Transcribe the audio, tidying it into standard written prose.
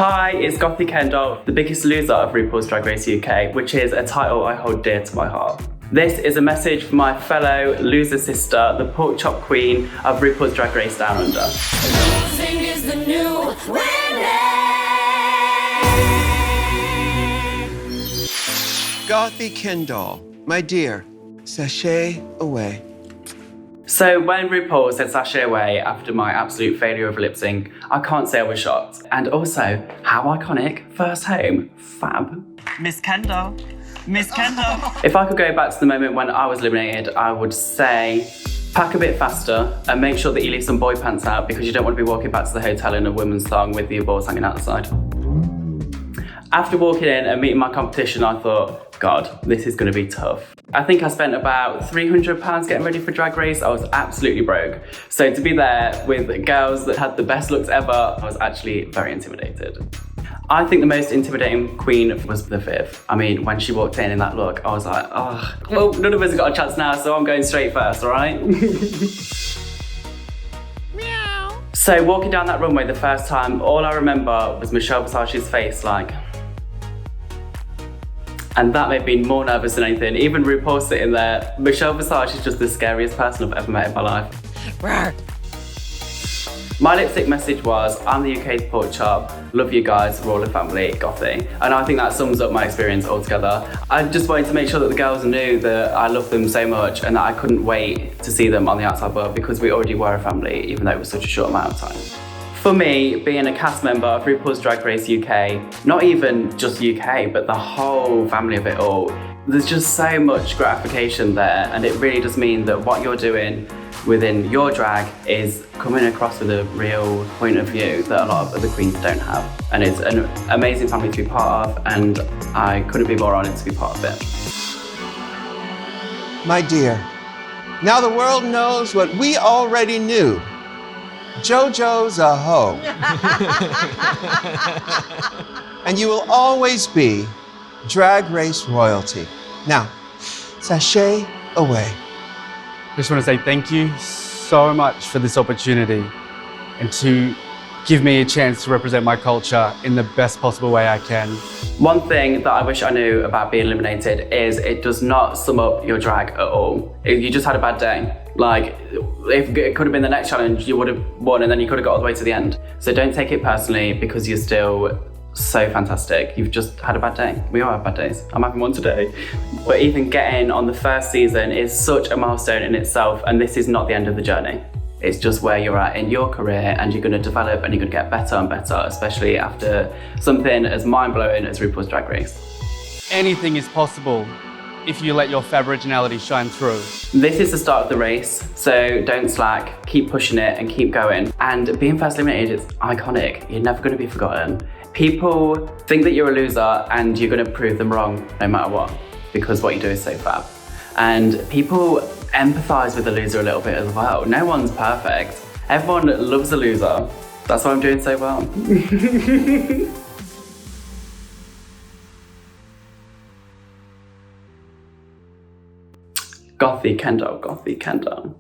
Hi, it's Gothy Kendoll, the biggest loser of RuPaul's Drag Race UK, which is a title I hold dear to my heart. This is a message for my fellow loser sister, the pork chop queen of RuPaul's Drag Race Down Under. Losing is the new winning. Gothy Kendoll, my dear, sashay away. So when RuPaul said sashay away after my absolute failure of lip sync, I can't say I was shocked. And also, how iconic, first home, fab. Miss Kendall. Miss Kendall. If I could go back to the moment when I was eliminated, I would say pack a bit faster and make sure that you leave some boy pants out because you don't want to be walking back to the hotel in a women's thong with your balls hanging out the side. After walking in and meeting my competition, I thought, God, this is going to be tough. I think I spent about £300 getting ready for Drag Race. I was absolutely broke. So to be there with girls that had the best looks ever, I was actually very intimidated. I think the most intimidating queen was the fifth. I mean, when she walked in that look, I was like, oh, well, none of us have got a chance now, so I'm going straight first, all right? Meow. So walking down that runway the first time, all I remember was Michelle Visage's face, like, and that made me more nervous than anything. Even RuPaul sitting there, Michelle Visage is just the scariest person I've ever met in my life. Rawr. My lipstick message was, I'm the UK's pork chop, love you guys, we're all a family, Gothy. And I think that sums up my experience altogether. I just wanted to make sure that the girls knew that I loved them so much and that I couldn't wait to see them on the outside world because we already were a family, even though it was such a short amount of time. For me, being a cast member of RuPaul's Drag Race UK, not even just UK, but the whole family of it all, there's just so much gratification there, and it really does mean that what you're doing within your drag is coming across with a real point of view that a lot of other queens don't have. And it's an amazing family to be part of, and I couldn't be more honoured to be part of it. My dear, now the world knows what we already knew. JoJo's a hoe. And you will always be Drag Race royalty. Now, sashay away. Just want to say thank you so much for this opportunity and to give me a chance to represent my culture in the best possible way I can. One thing that I wish I knew about being eliminated is it does not sum up your drag at all. If you just had a bad day. Like, if it could have been the next challenge, you would have won and then you could have got all the way to the end. So don't take it personally because you're still so fantastic. You've just had a bad day. We all have bad days. I'm having one today. But even getting on the first season is such a milestone in itself, and this is not the end of the journey. It's just where you're at in your career, and you're going to develop and you're going to get better and better, especially after something as mind-blowing as RuPaul's Drag Race. Anything is possible if you let your fab originality shine through. This is the start of the race, so don't slack, keep pushing it and keep going. And being first eliminated is iconic. You're never going to be forgotten. People think that you're a loser and you're going to prove them wrong no matter what, because what you do is so fab. And people empathise with the loser a little bit as well. No one's perfect. Everyone loves a loser. That's why I'm doing so well. Gothy Kendoll, Gothy Kendoll.